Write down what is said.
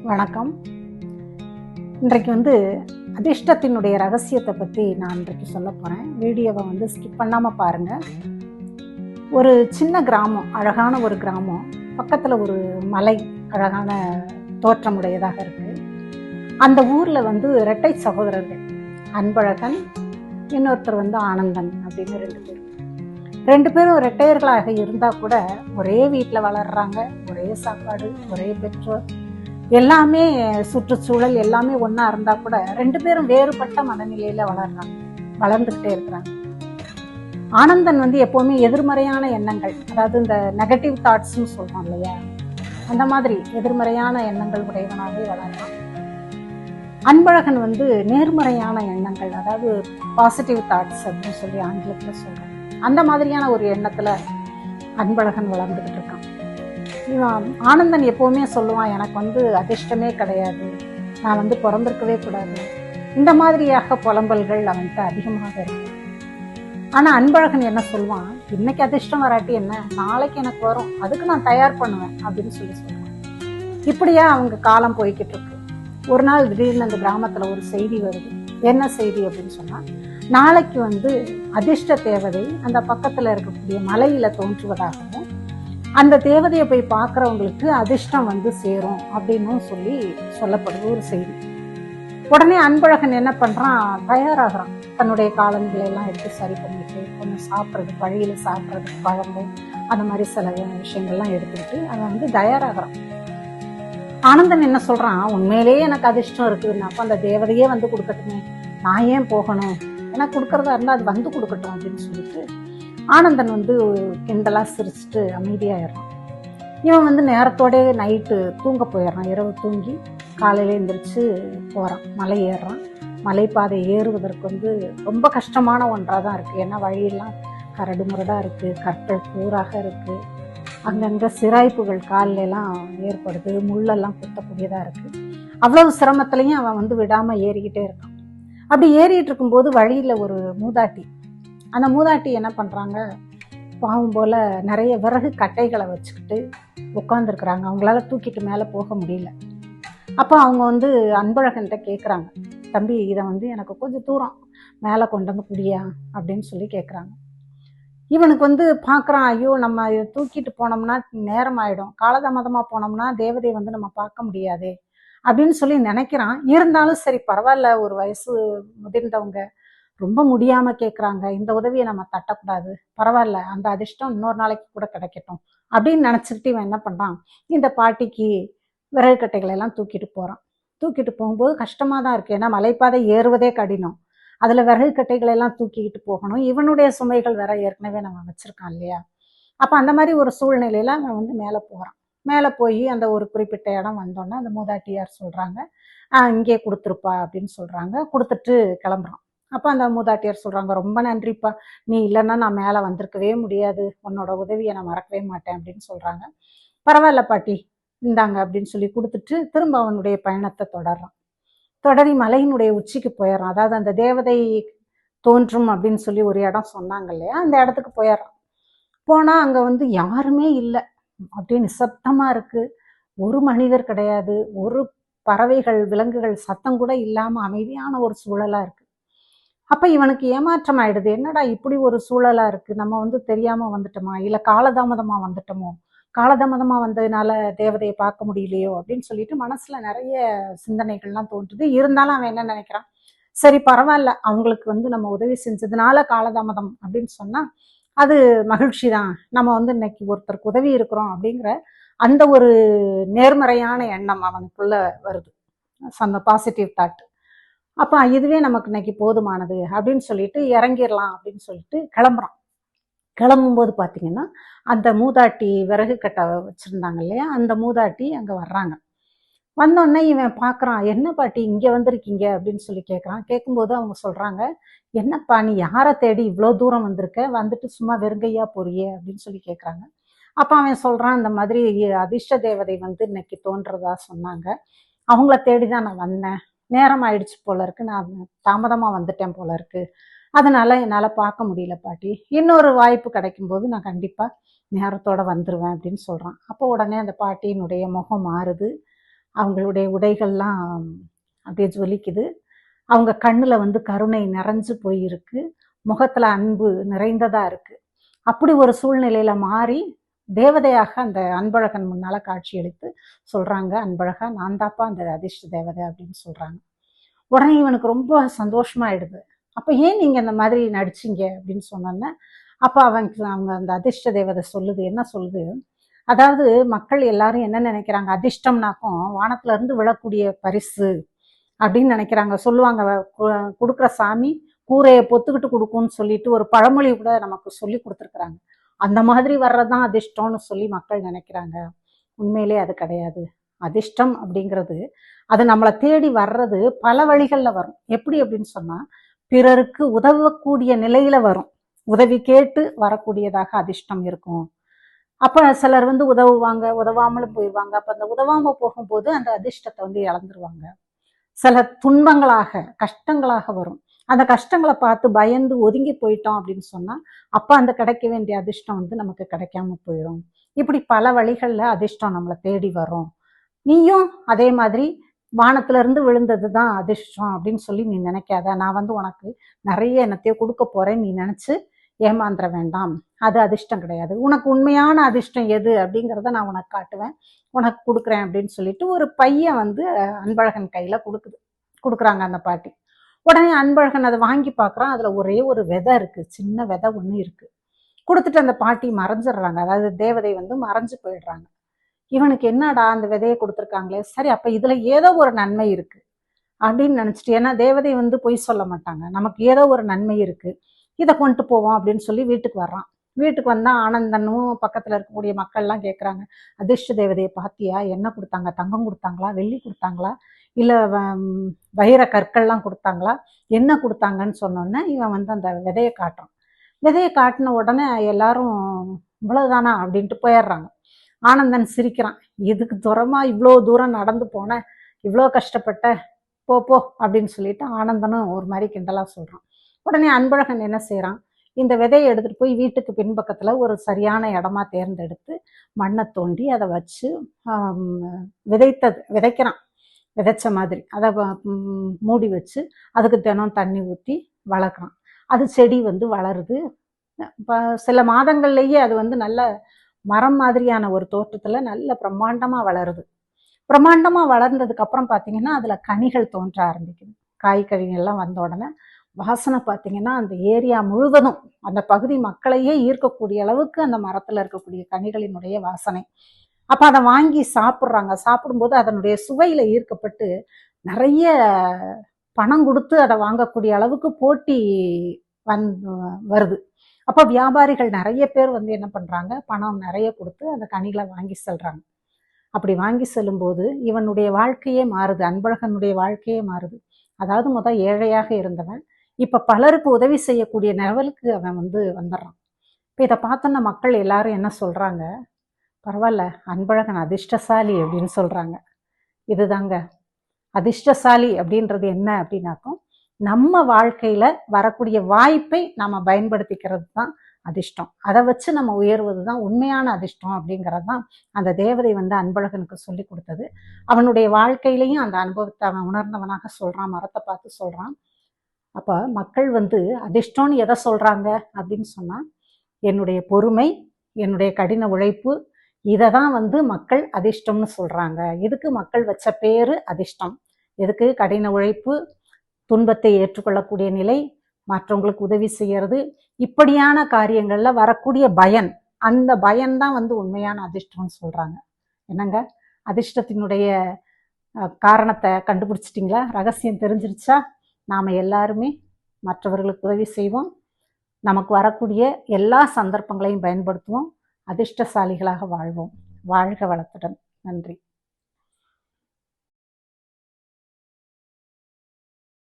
வணக்கம். இன்றைக்கு அதிர்ஷ்டத்தினுடைய ரகசியத்தை பற்றி நான் இன்றைக்கு சொல்ல போகிறேன். வீடியோவை ஸ்கிப் பண்ணாமல் பாருங்கள். ஒரு சின்ன கிராமம், அழகான ஒரு கிராமம், பக்கத்தில் ஒரு மலை அழகான தோற்றமுடையதாக இருக்குது. அந்த ஊரில் இரட்டை சகோதரர்கள், அன்பழகன், இன்னொருத்தர் ஆனந்தன் அப்படின்னு ரெண்டு பேரும் இரட்டையர்களாக இருந்தால் கூட ஒரே வீட்டில் வளர்கிறாங்க. ஒரே சாப்பாடு, ஒரே பெற்றோர், எல்லாமே சுற்றுச்சூழல் எல்லாமே ஒன்றா இருந்தால் கூட ரெண்டு பேரும் வேறுபட்ட மனநிலையில் வளர்ந்துக்கிட்டே இருக்கிறாங்க. ஆனந்தன் எப்போவுமே எதிர்மறையான எண்ணங்கள், அதாவது இந்த நெகட்டிவ் தாட்ஸ்ன்னு சொல்கிறோம் இல்லையா, அந்த மாதிரி எதிர்மறையான எண்ணங்கள் உடையவனாகவே வளர்றான். அன்பழகன் நேர்மறையான எண்ணங்கள், அதாவது பாசிட்டிவ் தாட்ஸ் அப்படின்னு சொல்லி ஆங்கிலத்தில் சொல்கிறோம். அந்த மாதிரியான ஒரு எண்ணத்தில் அன்பழகன் வளர்ந்துக்கிட்டு இருக்கான். இவன் ஆனந்தன் எப்போவுமே சொல்லுவான், எனக்கு அதிர்ஷ்டமே கிடையாது, நான் பிறந்திருக்கவே கூடாது, இந்த மாதிரியாக புலம்பல்கள் அவன்கிட்ட அதிகமாக இருக்கு. ஆனால் அன்பழகன் என்ன சொல்லுவான், இன்னைக்கு அதிர்ஷ்டம் வராட்டி என்ன, நாளைக்கு எனக்கு வரும், அதுக்கு நான் தயார் பண்ணுவேன் அப்படின்னு சொல்லுவான். இப்படியா அவங்க காலம் போய்கிட்டு இருக்கு. ஒரு நாள் திடீர்னு அந்த கிராமத்தில் ஒரு செய்தி வருது. என்ன செய்தி அப்படின்னு சொன்னால், நாளைக்கு அதிர்ஷ்ட தேவதை அந்த பக்கத்தில் இருக்கக்கூடிய மலையில் தோன்றுவதாகவும், அந்த தேவதையை போய் பார்க்குறவங்களுக்கு அதிர்ஷ்டம் சேரும் அப்படின்னு சொல்லப்படுது ஒரு செய்தி. உடனே அன்பழகன் என்ன பண்ணுறான், தயாராகிறான். தன்னுடைய காலங்களை எல்லாம் எடுத்து சரி பண்ணிட்டு, கொஞ்சம் சாப்பிட்றது, வழியில் சாப்பிட்றதுக்கு பழங்கள், அந்த மாதிரி சில விஷயங்கள்லாம் எடுத்துக்கிட்டு அவன் தயாராகிறான். ஆனந்தன் என்ன சொல்கிறான், உண்மையிலேயே எனக்கு அதிர்ஷ்டம் இருக்குதுன்னா அப்போ அந்த தேவதையே கொடுக்கட்டுமே, நான் ஏன் போகணும், எனக்கு கொடுக்குறதா இருந்தால் அது கொடுக்கட்டும் அப்படின்னு சொல்லிட்டு ஆனந்தன் கிண்டலாக சிரிச்சுட்டு அமைதியாகிடுறான். இவன் நேரத்தோட நைட்டு தூங்க போயிடுறான். இரவு தூங்கி காலையில் எழுந்திரிச்சு போகிறான், மலை ஏறுறான். மலைப்பாதை ஏறுவதற்கு ரொம்ப கஷ்டமான ஒன்றாக தான் இருக்குது. ஏன்னா வழியெல்லாம் கரடு முரடாக இருக்குது, கற்கள் கூறாக இருக்குது, அங்கங்கே சிராய்ப்புகள் காலிலெல்லாம் ஏற்படுது, முள்ளெல்லாம் குத்தக்கூடியதாக இருக்குது. அவ்வளவு சிரமத்துலேயும் அவன் விடாமல் ஏறிக்கிட்டே இருக்கான். அப்படி ஏறிட்டு இருக்கும்போது வழியில் ஒரு மூதாட்டி, அந்த மூதாட்டி என்ன பண்ணுறாங்க, பாவம் போல் நிறைய விறகு கட்டைகளை வச்சுக்கிட்டு உட்காந்துருக்குறாங்க. அவங்களால தூக்கிட்டு மேலே போக முடியல. அப்போ அவங்க அன்பழகன்கிட்ட கேட்குறாங்க, தம்பி இதை எனக்கு கொஞ்சம் தூரம் மேலே கொண்டு வந்து குடியா அப்படின்னு சொல்லி கேட்குறாங்க. இவனுக்கு பார்க்குறான், ஐயோ நம்ம இதை தூக்கிட்டு போனோம்னா நேரம் ஆகிடும், காலதாமதமாக போனோம்னா தேவதையை நம்ம பார்க்க முடியாதே அப்படின்னு சொல்லி நினைக்கிறான். இருந்தாலும் சரி பரவாயில்ல, ஒரு வயசு முதிர்ந்தவங்க ரொம்ப முடியாமல் கேட்குறாங்க, இந்த உதவியை நம்ம தட்டக்கூடாது, பரவாயில்ல, அந்த அதிர்ஷ்டம் இன்னொரு நாளைக்கு கூட கிடைக்கட்டும் அப்படின்னு நினச்சிக்கிட்டு இவன் என்ன பண்ணுறான், இந்த பாட்டிக்கு விறகு கட்டைகளை எல்லாம் தூக்கிட்டு போகிறான். தூக்கிட்டு போகும்போது கஷ்டமாக தான் இருக்குது. ஏன்னா மலைப்பாதை ஏறுவதே கடினம், அதில் விறகு கட்டைகளை எல்லாம் தூக்கிக்கிட்டு போகணும். இவனுடைய சுமைகள் வேற ஏற்கனவே நம்ம வச்சுருக்கான் இல்லையா. அப்போ அந்த மாதிரி ஒரு சூழ்நிலையில் அவன் மேலே போகிறான். மேலே போய் அந்த ஒரு குறிப்பிட்ட இடம் வந்தோன்னா அந்த மூதாட்டியார் சொல்கிறாங்க, இங்கே கொடுத்துருப்பா அப்படின்னு சொல்கிறாங்க. கொடுத்துட்டு கிளம்புறான். அப்போ அந்த மூதாட்டியார் சொல்கிறாங்க, ரொம்ப நன்றிப்பா, நீ இல்லைன்னா நான் மேலே வந்திருக்கவே முடியாது, உன்னோட உதவியை நான் மறக்கவே மாட்டேன் அப்படின்னு சொல்கிறாங்க. பரவாயில்ல பாட்டி, இந்தாங்க அப்படின்னு சொல்லி கொடுத்துட்டு திரும்ப அவனுடைய பயணத்தை தொடர்றான். தொடரி மலையினுடைய உச்சிக்கு போயிடறான். அதாவது அந்த தேவதை தோன்றும் அப்படின்னு சொல்லி ஒரு இடம் சொன்னாங்க இல்லையா, அந்த இடத்துக்கு போயிடறான். போனால் அங்கே யாருமே இல்லை, அப்படியே நிசப்தமாக இருக்குது. ஒரு மனிதர் கிடையாது, ஒரு பறவைகள் விலங்குகள் சத்தம் கூட இல்லாமல் அமைதியான ஒரு சூழலாக இருக்குது. அப்போ இவனுக்கு ஏமாற்றம் ஆயிடுது, என்னடா இப்படி ஒரு சூழலாக இருக்குது, நம்ம தெரியாமல் வந்துட்டோமா, இல்லை காலதாமதமாக வந்துட்டோமோ, காலதாமதமாக வந்ததுனால தேவதையை பார்க்க முடியலையோ அப்படின்னு சொல்லிட்டு மனசில் நிறைய சிந்தனைகள்லாம் தோன்றுது. இருந்தாலும் அவன் என்ன நினைக்கிறான், சரி பரவாயில்ல, அவங்களுக்கு நம்ம உதவி செஞ்சதுனால காலதாமதம் அப்படின்னு சொன்னால் அது மகிழ்ச்சி தான், நம்ம இன்னைக்கு ஒருத்தருக்கு உதவி இருக்கிறோம் அப்படிங்கிற அந்த ஒரு நேர்மறையான எண்ணம் அவனுக்குள்ள வருது, பாசிட்டிவ் தாட். அப்போ இதுவே நமக்கு இன்னைக்கு போதுமானது அப்படின்னு சொல்லிட்டு இறங்கிடலாம் அப்படின்னு சொல்லிட்டு கிளம்புறான். கிளம்பும்போது பார்த்தீங்கன்னா அந்த மூதாட்டி விறகு கட்டை வச்சுருந்தாங்க இல்லையா, அந்த மூதாட்டி அங்கே வர்றாங்க. வந்தோடனே இவன் பார்க்குறான், என்ன பாட்டி இங்கே வந்திருக்கீங்க அப்படின்னு சொல்லி கேட்குறான். கேட்கும்போது அவங்க சொல்கிறாங்க, என்னப்பா நீ யாரை தேடி இவ்வளோ தூரம் வந்திருக்க, வந்துட்டு சும்மா வெறுங்கையா போறியே அப்படின்னு சொல்லி கேட்குறாங்க. அப்போ அவன் சொல்கிறான், இந்த மாதிரி அதிர்ஷ்ட தேவதை இன்னைக்கு தோன்றதா சொன்னாங்க, அவங்கள தேடி தான் நான் வந்தேன், நேரம் ஆயிடுச்சு போல இருக்கு, நான் தாமதமாக வந்துட்டேன் போல இருக்கு, அதனால என்னால் பார்க்க முடியல பாட்டி, இன்னொரு வாய்ப்பு கிடைக்கும்போது நான் கண்டிப்பாக நேரத்தோடு வந்துடுவேன் அப்படின்னு சொல்கிறான். அப்போ உடனே அந்த பாட்டியினுடைய முகம் மாறுது. அவங்களுடைய உடைகள்லாம் அப்படியே ஜொலிக்குது. அவங்க கண்ணுல வந்து கருணை நிறைஞ்சு போயிருக்கு. முகத்துல அன்பு நிறைந்ததா இருக்கு. அப்படி ஒரு சூழ்நிலையில மாறி தேவதையாக அந்த அன்பழகன் முன்னால காட்சியளித்து சொல்றாங்க, "அன்பழகா, நான் தாப்பா அந்த அதிர்ஷ்ட தேவதை" அப்படின்னு சொல்றாங்க. உடனே இவனுக்கு ரொம்ப சந்தோஷமாயிடுது. "அப்ப ஏன் நீங்க இந்த மாதிரி நடிச்சீங்க?" அப்படின்னு சொன்னோன்னே, அப்ப அவங்க அந்த அதிர்ஷ்ட தேவதை சொல்லுது, என்ன சொல்லுது, அதாவது மக்கள் எல்லாரும் என்ன நினைக்கிறாங்க, அதிர்ஷ்டம்னாக்கும் வானத்துல இருந்து விழக்கூடிய பரிசு அப்படின்னு நினைக்கிறாங்க. சொல்லுவாங்க, கொடுக்குற சாமி கூரையை பொத்துக்கிட்டு கொடுக்கும்னு சொல்லிட்டு ஒரு பழமொழி கூட நமக்கு சொல்லி கொடுத்துருக்குறாங்க. அந்த மாதிரி வர்றதுதான் அதிர்ஷ்டம்னு சொல்லி மக்கள் நினைக்கிறாங்க. உண்மையிலே அது கிடையாது. அதிர்ஷ்டம் அப்படிங்கிறது அது நம்மளை தேடி வர்றது பல வழிகளில் வரும். எப்படி அப்படின்னு சொன்னா, பிறருக்கு உதவக்கூடிய நிலையில வரும். உதவி கேட்டு வரக்கூடியதாக அதிர்ஷ்டம் இருக்கும். அப்ப சிலர் வந்து உதவுவாங்க, உதவாமலும் போயிடுவாங்க. அப்ப அந்த உதவாம போகும்போது அந்த அதிர்ஷ்டத்தை வந்து இழந்துருவாங்க. சில துன்பங்களாக, கஷ்டங்களாக வரும். அந்த கஷ்டங்களை பார்த்து பயந்து ஒதுங்கி போயிட்டோம் அப்படின்னு சொன்னா, அப்ப அந்த கிடைக்க வேண்டிய அதிர்ஷ்டம் வந்து நமக்கு கிடைக்காம போயிடும். இப்படி பல வழிகள்ல அதிர்ஷ்டம் நம்மளை தேடி வரும். நீயும் அதே மாதிரி வானத்துல இருந்து விழுந்ததுதான் அதிர்ஷ்டம் அப்படின்னு சொல்லி நீ நினைக்காத. நான் வந்து உனக்கு நிறைய என்னத்தையோ கொடுக்க போறேன், நீ நினைச்சு ஏமாந்துட வேண்டாம். அது அதிர்ஷ்டம் கிடையாது. உனக்கு உண்மையான அதிர்ஷ்டம் எது அப்படிங்கிறத நான் உனக்கு காட்டுவேன், உனக்கு கொடுக்குறேன் அப்படின்னு சொல்லிட்டு ஒரு பையன் வந்து அன்பழகன் கையில கொடுக்குறாங்க அந்த பாட்டி. உடனே அன்பழகன் அதை வாங்கி பார்க்குறான். அதுல ஒரே ஒரு விதை இருக்கு, சின்ன விதை ஒண்ணு இருக்கு. கொடுத்துட்டு அந்த பாட்டி மறைஞ்சிடுறாங்க. அதாவது தேவதை வந்து மறைஞ்சு போயிடுறாங்க. இவனுக்கு என்னடா அந்த விதையை கொடுத்துருக்காங்களே, சரி அப்ப இதுல ஏதோ ஒரு நன்மை இருக்கு அப்படின்னு நினைச்சிட்டு, ஏன்னா தேவதை வந்து பொய் சொல்ல மாட்டாங்க, நமக்கு ஏதோ ஒரு நன்மை இருக்கு, இதை கொண்டு போவோம் அப்படின்னு சொல்லி வீட்டுக்கு வர்றான். வீட்டுக்கு வந்தா ஆனந்தனும் பக்கத்துல இருக்கக்கூடிய மக்கள்லாம் கேட்குறாங்க, அதிர்ஷ்ட தேவதையை பார்த்தியா, என்ன கொடுத்தாங்க, தங்கம் கொடுத்தாங்களா, வெள்ளி கொடுத்தாங்களா, இல்லை வைர கற்கள்லாம் கொடுத்தாங்களா, என்ன கொடுத்தாங்கன்னு சொன்னோன்னே இவன் வந்து அந்த விதையை காட்டுறான். விதையை காட்டின உடனே எல்லாரும் இவ்வளவுதானா அப்படின்ட்டு போயிடுறாங்க. ஆனந்தன் சிரிக்கிறான், இதுக்கு தூரமா இவ்வளோ தூரம் நடந்து போன, இவ்வளோ கஷ்டப்பட்ட, போ போ அப்படின்னு சொல்லிட்டு ஆனந்தனும் ஒரு மாதிரி கிண்டலா சொல்றான். உடனே அன்பழகன் என்ன செய்யறான், இந்த விதையை எடுத்துட்டு போய் வீட்டுக்கு பின்பக்கத்துல ஒரு சரியான இடமா தேர்ந்தெடுத்து மண்ணை தோண்டி அதை வச்சு விதைக்கிறான். விதைச்ச மாதிரி அதை மூடி வச்சு அதுக்கு தினம் தண்ணி ஊற்றி வளர்க்குறான். அது செடி வந்து வளருது. சில மாதங்கள்லேயே அது வந்து நல்ல மரம் மாதிரியான ஒரு தோற்றத்துல நல்ல பிரம்மாண்டமா வளருது. பிரம்மாண்டமா வளர்ந்ததுக்கு அப்புறம் பார்த்தீங்கன்னா அதுல கனிகள் தோன்ற ஆரம்பிக்குது. காய்கறிகள்லாம் வந்த உடனே வாசனை பார்த்தீங்கன்னா அந்த ஏரியா முழுவதும், அந்த பகுதி மக்களையே ஈர்க்கக்கூடிய அளவுக்கு அந்த மரத்துல இருக்கக்கூடிய கனிகளினுடைய வாசனை. அப்ப அதை வாங்கி சாப்பிட்றாங்க. சாப்பிடும்போது அதனுடைய சுவையில ஈர்க்கப்பட்டு நிறைய பணம் கொடுத்து அதை வாங்கக்கூடிய அளவுக்கு போட்டி வருது. அப்போ வியாபாரிகள் நிறைய பேர் வந்து என்ன பண்றாங்க, பணம் நிறைய கொடுத்து அந்த கனிகளை வாங்கி செல்றாங்க. அப்படி வாங்கி செல்லும்போது இவனுடைய வாழ்க்கையே மாறுது, அன்பழகனுடைய வாழ்க்கையே மாறுது. அதாவது ஏழையாக இருந்தவன் இப்ப பலருக்கு உதவி செய்யக்கூடிய லெவலுக்கு அவன் வந்து வந்துடுறான். இப்ப இதை பார்த்தோன்னா மக்கள் எல்லாரும் என்ன சொல்றாங்க, பரவாயில்ல அன்பழகன் அதிர்ஷ்டசாலி அப்படின்னு சொல்றாங்க. இதுதாங்க அதிர்ஷ்டசாலி அப்படின்றது என்ன அப்படின்னாக்கும், நம்ம வாழ்க்கையில வரக்கூடிய வாய்ப்பை நாம பயன்படுத்திக்கிறது தான் அதிர்ஷ்டம். அதை வச்சு நம்ம உயர்வது தான் உண்மையான அதிர்ஷ்டம் அப்படிங்கிறது தான் அந்த தேவதை வந்து அன்பழகனுக்கு சொல்லி கொடுத்தது. அவனுடைய வாழ்க்கையிலையும் அந்த அனுபவத்தை அவன் உணர்ந்தவனாக சொல்றான், மரத்தை பார்த்து சொல்றான். அப்ப மக்கள் வந்து அதிர்ஷ்டம்னு எதை சொல்றாங்க அப்படின்னு சொன்னா, என்னுடைய பொறுமை, என்னுடைய கடின உழைப்பு, இதை தான் வந்து மக்கள் அதிர்ஷ்டம்னு சொல்றாங்க. இதுக்கு மக்கள் வச்ச பேரு அதிர்ஷ்டம். எதுக்கு? கடின உழைப்பு, துன்பத்தை ஏற்றுக்கொள்ளக்கூடிய நிலை, மற்றவங்களுக்கு உதவி செய்யறது, இப்படியான காரியங்கள்ல வரக்கூடிய பயன், அந்த பயன்தான் வந்து உண்மையான அதிர்ஷ்டம்னு சொல்றாங்க. என்னங்க, அதிர்ஷ்டத்தினுடைய காரணத்தை கண்டுபிடிச்சிட்டிங்களா? ரகசியம் தெரிஞ்சிருச்சா? நாம எல்லாருமே மற்றவர்களுக்கு உதவி செய்வோம், நமக்கு வரக்கூடிய எல்லா சந்தர்ப்பங்களையும் பயன்படுத்துவோம், அதிர்ஷ்டசாலிகளாக வாழ்வோம். வாழ்க வளத்துடன். நன்றி.